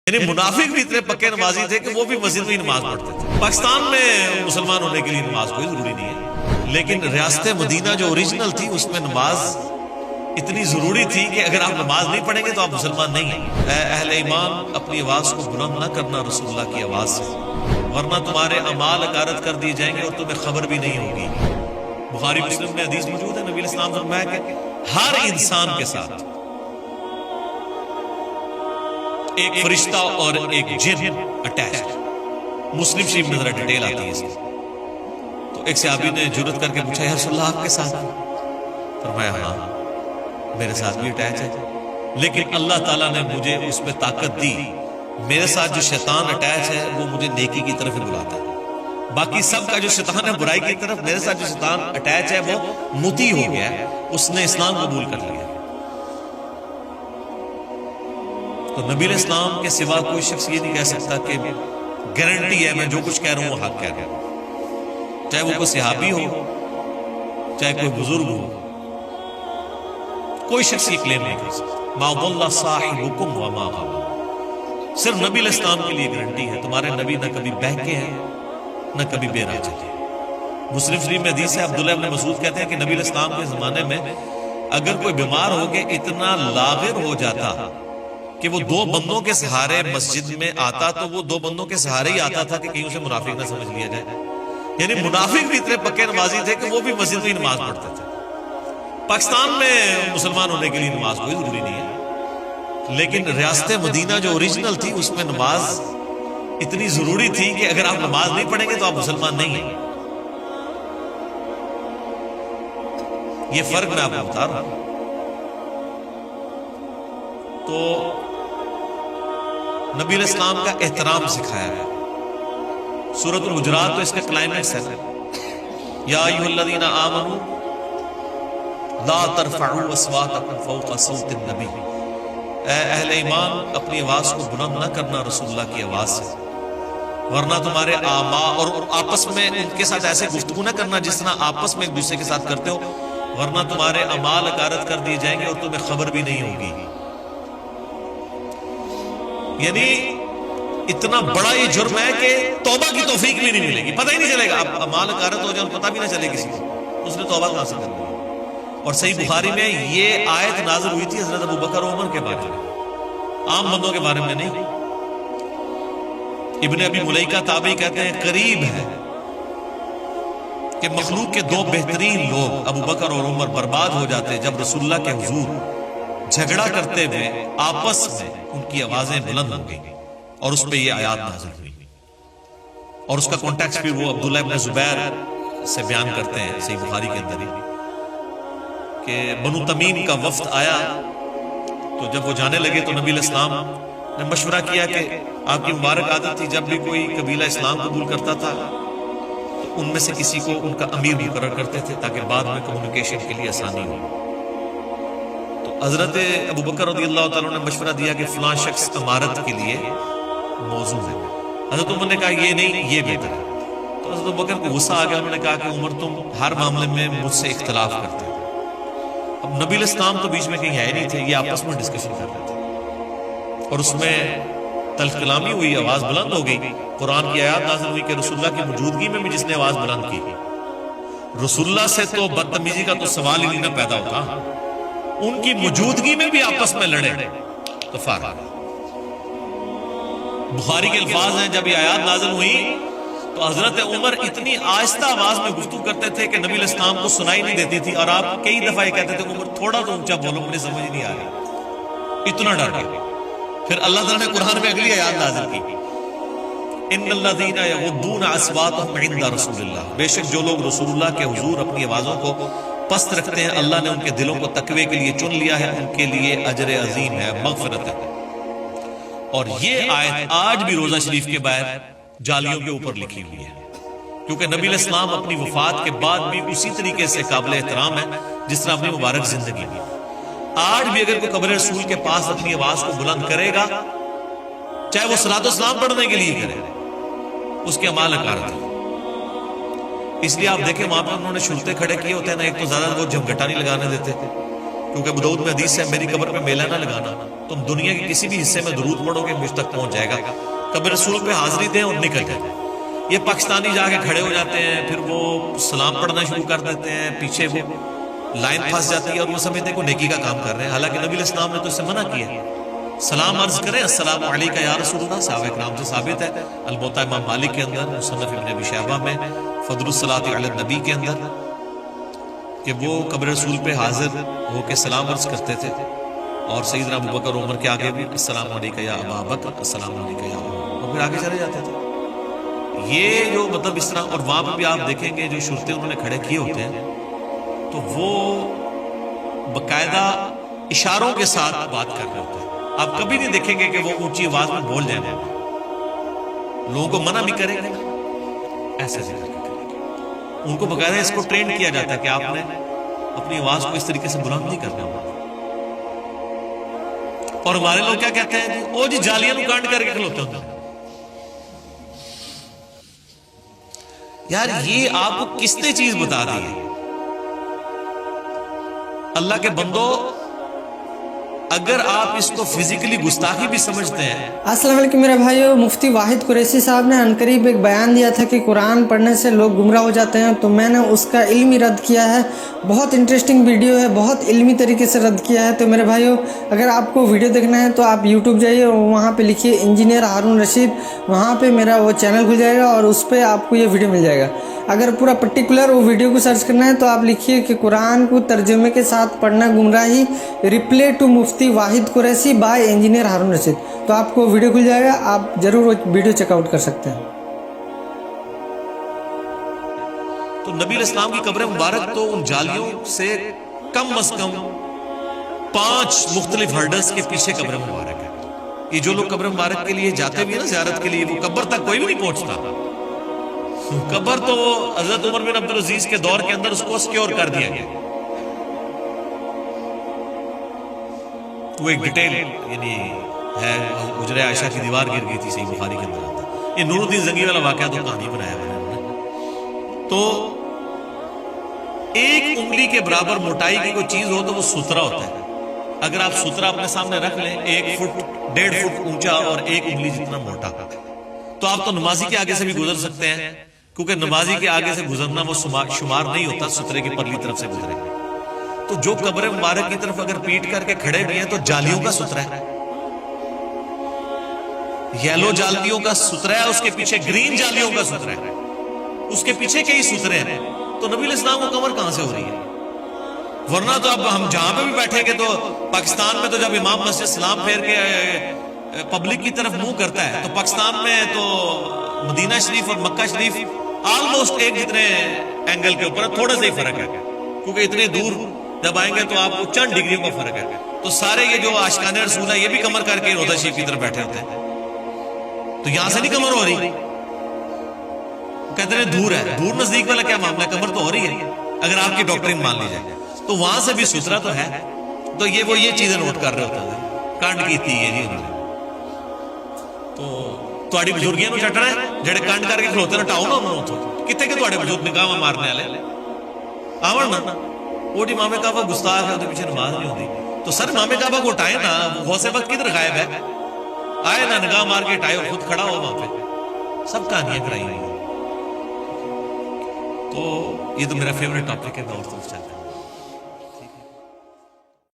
یعنی منافق بھی اتنے پکے نمازی تھے کہ وہ بھی مسجد میں نماز پڑھتے تھے۔ پاکستان میں مسلمان ہونے کے لیے نماز کوئی ضروری نہیں ہے، لیکن ریاست مدینہ جو اوریجنل تھی اس میں نماز اتنی ضروری تھی کہ اگر آپ نماز نہیں پڑھیں گے تو آپ مسلمان نہیں ہیں۔ اے اہل ایمان، اپنی آواز کو بلند نہ کرنا رسول اللہ کی آواز سے، ورنہ تمہارے اعمال غارت کر دیے جائیں گے اور تمہیں خبر بھی نہیں ہوگی۔ بخاری مسلم میں حدیث موجود ہے، نبی علیہ السلام نے فرمایا کہ ہر انسان کے ساتھ ایک فرشتہ اور ایک جن اٹیچ۔ مسلم شریف میں ذرا ڈیٹیل آتی ہے اس کی۔ تو ایک صحابی نے جرأت کر کے پوچھا، یا رسول اللہ آپ کے ساتھ؟ فرمایا ہاں میرے ساتھ بھی اٹیچ ہے، لیکن اللہ تعالیٰ نے مجھے اس پہ طاقت دی۔ میرے ساتھ جو شیطان اٹیچ ہے وہ مجھے نیکی کی طرف ہی بلاتا ہے، باقی سب کا جو شیطان ہے برائی کی طرف، میرے ساتھ جو شیطان اٹیچ ہے وہ مطیع ہو گیا ہے، اس نے اسلام قبول کر لیا۔ تو نبی علیہ السلام کے سوا کوئی شخص یہ نہیں کہہ سکتا کہ گارنٹی ہے میں جو کچھ کہہ رہا ہوں وہ حق کہہ رہا ہوں، چاہے وہ کوئی صحابی ہو، چاہے کوئی بزرگ ہو، کوئی شخص یہ کلیم نہیں کر سکتا۔ ما ضل صاحبکم وما غوى، صرف نبی علیہ السلام کے لیے گارنٹی ہے، تمہارے نبی نہ کبھی بہکے ہیں نہ کبھی بے راہ چلے۔ مسلم شریف میں حدیث ہے، عبداللہ ابن مسعود کہتے ہیں کہ نبی علیہ السلام کے زمانے میں اگر کوئی بیمار ہو کے اتنا لاغر ہو جاتا کہ وہ دو بندوں کے سہارے مسجد میں آتا تو وہ دو بندوں کے سہارے ہی آتا تھا کہ کہیں اسے منافق نہ سمجھ لیا جائے۔ یعنی منافق بھی اتنے پکے نمازی تھے کہ وہ بھی مسجد میں نماز پڑھتے تھے۔ پاکستان میں مسلمان ہونے کے لیے نماز کوئی ضروری نہیں ہے، لیکن ریاست مدینہ جو اوریجنل تھی اس میں نماز اتنی ضروری تھی کہ اگر آپ نماز نہیں پڑھیں گے تو آپ مسلمان نہیں ہیں۔ یہ فرق میں آپ کو بتا رہا ہوں۔ تو نبی علیہ السلام کا احترام سکھایا ہے۔ سورۃ الحجرات تو اس کا کلائمیکس ہے، یا ایھا الذین آمنوا لا ترفعوا اصواتکم فوق صوت النبی، اے اہل ایمان اپنی آواز کو بلند نہ کرنا رسول اللہ کی آواز سے، ورنہ تمہارے آباء اور آپس میں ان کے ساتھ ایسے گفتگو نہ کرنا جس طرح آپس میں ایک دوسرے کے ساتھ کرتے ہو، ورنہ تمہارے اعمال غارت کر دیے جائیں گے اور تمہیں خبر بھی نہیں ہوگی۔ یعنی اتنا بڑا یہ جرم ہے کہ توبہ کی توفیق بھی نہیں ملے گی، پتہ ہی نہیں چلے گا، اب اعمال غارت ہو جائے اور پتہ بھی نہ چلے کسی کو، اس نے توبہ کہاں سے کر دی۔ اور صحیح بخاری میں یہ آیت نازل ہوئی تھی حضرت ابوبکر و عمر کے بارے میں، عام بندوں کے بارے میں نہیں۔ ابن ابی ملیکہ تابعی کہتے ہیں قریب ہے کہ مخلوق کے دو بہترین لوگ ابوبکر اور عمر برباد ہو جاتے جب رسول اللہ کے حضور جھگڑا کرتے ہوئے آپس میں ان کی آوازیں بلند ہو گئی اور اس پہ یہ آیات نازل ہوئی۔ اور اس کا کانٹیکسٹ بھی وہ عبداللہ ابن زبیر سے بیان کرتے ہیں صحیح بخاری کے اندر ہی، کہ بنو تمیم کا وفد آیا تو جب وہ جانے لگے تو نبی علیہ السلام نے مشورہ کیا کہ آپ کی مبارک عادت تھی جب بھی کوئی قبیلہ اسلام قبول کرتا تھا تو ان میں سے کسی کو ان کا امیر مقرر کرتے تھے تاکہ بعد میں کمیونیکیشن کے لیے آسانی ہو۔ تو حضرت ابوبکر رضی اللہ تعالیٰ نے مشورہ دیا کہ فلاں شخص امارت کے لیے موزوں ہے۔ حضرت عمر نے کہا یہ نہیں، یہ بہتر ہے۔ تو حضرت ابوبکر کو غصہ آ گیا، انہوں نے کہا کہ عمر تم ہر معاملے میں مجھ سے اختلاف کرتے ہو۔ اب نبی علیہ السلام تو بیچ میں کہیں آئے نہیں تھے، یہ آپس میں ڈسکشن کر رہے تھے اور اس میں تلخ کلامی ہوئی، آواز بلند ہو گئی۔ قرآن کی آیات نازل ہوئی کہ رسول اللہ کی موجودگی میں بھی جس نے آواز بلند کی، رسول اللہ سے تو بدتمیزی کا تو سوال ہی نہیں پیدا ہوتا، ان کی موجودگی میں بھی آپس میں لڑے تو فارغ۔ بخاری کے الفاظ ہیں جب یہ آیات نازل ہوئی تو حضرت عمر اتنی آہستہ آواز میں گفتگو کرتے تھے کہ نبی علیہ السلام کو سنائی نہیں دیتی تھی، اور آپ کئی دفعہ یہ کہتے تھے عمر تھوڑا تو اونچا بولو مجھے سمجھ نہیں آ رہی، اتنا ڈر گئے۔ پھر اللہ تعالیٰ نے قرآن میں اگلی آیات نازل کی، ان الذین یغضون اصواتهم عند رسول اللہ، بے شک جو لوگ رسول اللہ کے حضور اپنی آوازوں کو پست رکھتے ہیں اللہ نے ان کے دلوں کو تقوی کے لیے چن لیا ہے، ان کے لیے اجر عظیم ہے، مغفرت ہے۔ اور یہ آیت آج بھی روزہ شریف کے باہر جالیوں کے اوپر لکھی ہوئی ہے، کیونکہ نبی علیہ السلام اپنی وفات کے بعد بھی اسی طریقے سے قابل احترام ہے جس طرح اپنی مبارک زندگی میں۔ آج بھی اگر کوئی قبر رسول کے پاس اپنی آواز کو بلند کرے گا، چاہے وہ صلاۃ و سلام پڑھنے کے لیے کرے، اس کے اعمال غارت ہے۔ اس لیے آپ دیکھیں وہاں پہ انہوں نے شرطے کھڑے کیے ہوتے ہیں نا، ایک تو زیادہ وہ جھمگٹا نہیں لگانے دیتے، کیونکہ ابو داؤد میں حدیث ہے میری قبر پہ میلہ نہ لگانا, تم دنیا کے کسی بھی حصے میں درود پڑھو گے مجھ تک پہنچ جائے گا. قبر رسول پہ حاضری دیں اور نکل جائیں. یہ پاکستانی جا کے کھڑے ہو جاتے ہیں, پھر وہ سلام پڑھنا شروع کر دیتے ہیں, پیچھے وہ لائن پھنس جاتی ہے اور وہ سمجھتے ہیں کہ نیکی کا کام کر رہے ہیں, حالانکہ نبی علیہ السلام نے تو اس سے منع کیا. سلام عرض کریں السلام علیکہ یا رسول اللہ, صحابہ کرام سے ثابت ہے, الموطا امام مالک کے اندر, مصنف ابن ابی شیبہ میں, فضل الصلاۃ علی النبی کے اندر, کہ وہ قبر رسول پہ حاضر ہو کے سلام عرض کرتے تھے, اور سیدنا ابو بکر عمر کے آگے بھی السلام علیکہ یا ابا بکر, السلام علیکہ یا عمر, اور پھر آگے چلے جاتے تھے. یہ جو مطلب اس طرح, اور وہاں پہ بھی آپ دیکھیں گے جو شرطے انہوں نے کھڑے کیے ہوتے ہیں تو وہ باقاعدہ اشاروں کے ساتھ بات کر رہے ہوتے ہیں. آپ کبھی نہیں دیکھیں گے کہ وہ اونچی آواز میں بول جائیں گے, لوگوں کو منع بھی کریں گے ایسے ذکر کریں گے. ان کو باقاعدہ اس کو ٹرین کیا جاتا ہے کہ آپ نے اپنی آواز کو اس طریقے سے بلند نہیں کرنا ہوگا. اور ہمارے لوگ کیا کہتے ہیں, او جی جالیاں نو کانڈ کر کے کھلوتے ہوتے ہیں. یار یہ آپ کو کس نے چیز بتا دی ہے؟ اللہ کے بندو, اگر آپ اس کو فزیکلی گستاخی بھی سمجھتے ہیں. السلام علیکم میرے بھائیو, مفتی واحد قریشی صاحب نے عنقریب ایک بیان دیا تھا کہ قرآن پڑھنے سے لوگ گمراہ ہو جاتے ہیں, تو میں نے اس کا علمی رد کیا ہے. بہت انٹرسٹنگ ویڈیو ہے, بہت علمی طریقے سے رد کیا ہے. تو میرے بھائیو اگر آپ کو ویڈیو دیکھنا ہے تو آپ یوٹیوب جائیے اور وہاں پہ لکھیے انجینئر ہارون رشید, وہاں پہ میرا وہ چینل کھل جائے گا اور اس پہ آپ کو یہ ویڈیو مل جائے گا. اگر پورا پرٹیکولر وہ ویڈیو کو سرچ کرنا ہے تو آپ لکھیے کہ قرآن کو ترجمے کے ساتھ پڑھنا گمراہی, ریپلے ٹو مفتی واحد قریشی بائی انجینئر ہارون رشید, تو آپ کو ویڈیو کھل جائے گا, آپ ضرور وہ ویڈیو چیک آؤٹ کر سکتے ہیں. تو نبی علیہ السلام کی قبر مبارک تو ان جالیوں سے کم از کم 5 مختلف ہرڈلز کے پیچھے قبر مبارک ہے. یہ جو لوگ قبر مبارک کے لیے جاتے بھی ہیں نا زیارت کے لیے, وہ قبر تک کوئی بھی نہیں پہنچتا. قبر تو حضرت عمر بن عبدالعزیز کے دور کے اندر اس کو سکیور کر دیا گیا. وہ ایک ڈیٹیل یعنی ہے, حجرہ عائشہ کی دیوار گر گئی تھی, صحیح بخاری کے اندر آتا ہے. یہ نور الدین زنگی والا واقعہ تو کہانی بنایا انہوں نے. تو ایک انگلی کے برابر موٹائی کی کوئی چیز ہو تو وہ سترا ہوتا ہے. اگر آپ سترا اپنے سامنے رکھ لیں 1 فٹ 1.5 فٹ اونچا اور 1 انگلی جتنا موٹا, تو آپ تو نمازی کے آگے سے بھی گزر سکتے ہیں, کیونکہ نمازی کے آگے سے گزرنا وہ شمار نہیں ہوتا سترے کی پرلی طرف سے گزرے. تو جو قبر مبارک کی طرف اگر پیٹ کر کے کھڑے بھی ہیں تو جالیوں کا سترا ہے, یلو جالیوں کا سترا ہے, اس کے پیچھے گرین جالیوں کا سترا ہے, اس کے پیچھے کئی سترے ہیں. تو نبی علیہ السلام کو کمر کہاں سے ہو رہی ہے؟ ورنہ تو اب ہم جہاں پہ بھی بیٹھیں گے تو پاکستان میں تو جب امام مسجد سلام پھیر کے پبلک کی طرف منہ کرتا ہے, تو پاکستان میں تو مدینہ شریف اور مکہ شریف آلموسٹ ایک جتنے اینگل کے اوپر تھوڑا سا ہی فرق ہے, کیونکہ اتنے دور جب آئیں گے تو آپ کو چند ڈگریوں کا فرق ہے. تو سارے یہ جو عاشقان رسول ہے یہ بھی کمر کر کے روضہ شریف کی طرف بیٹھے ہوتے ہیں, تو یہاں سے نہیں کمر ہو رہی. کہتے ہیں دور ہے, دور نزدیک والا کیا معاملہ ہے, کمر تو ہو رہی ہے اگر آپ کی ڈاکٹرین مان لی جائے. تو وہاں سے بھی سترا تو ہے. تو یہ چیزیں نوٹ کر رہے ہوتے ہیں, کانڈ کی تھی یہ جی انہوں نے. تو تھوڑی بزرگیاں نو چٹنا ہے جڑے کانڈ کر کے کھلوتے نا ٹاؤ نا انہوں نے کتنے کہ تھوڑے بزرگ نگاہ مارنے والے آون نا, وہ جی امام کعبہ گستاخ ہے, پیچھے نماز نہیں ہوتی. تو سر امام کعبہ کو اٹھائے نا, غوث وقت کدھر غائب ہے, آئے نا نگاہ مار کے اٹھائے اور خود کھڑا ہو وہاں پہ. سب کہانیاں کرائی ہوئی. تو یہ تو میرا فیوریٹ ٹاپک ہے, میں اور تو چلتا ہے.